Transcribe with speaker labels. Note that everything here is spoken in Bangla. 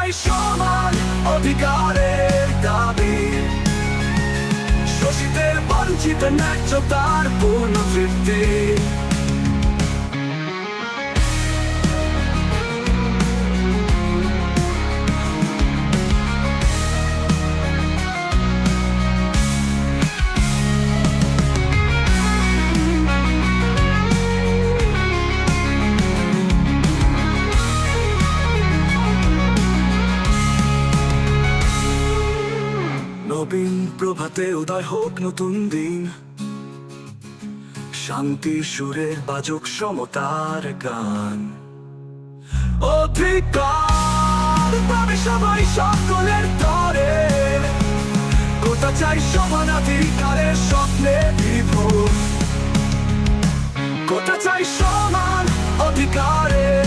Speaker 1: চাই সমান অধিকারের দাবি, শোষিতের বঞ্চিত ন্যায্যতার পূর্ণ তৃপ্তি। নবীন প্রভাতে উদয় হোক নতুন দিন, শান্তির সুরে বাজুক সমতার গান। অধিকার পাবে সবাই সকলের তরে, কোথা চাই সমান অধিকারের স্বপ্নে বিভোর, কোথা চাই সমান অধিকারের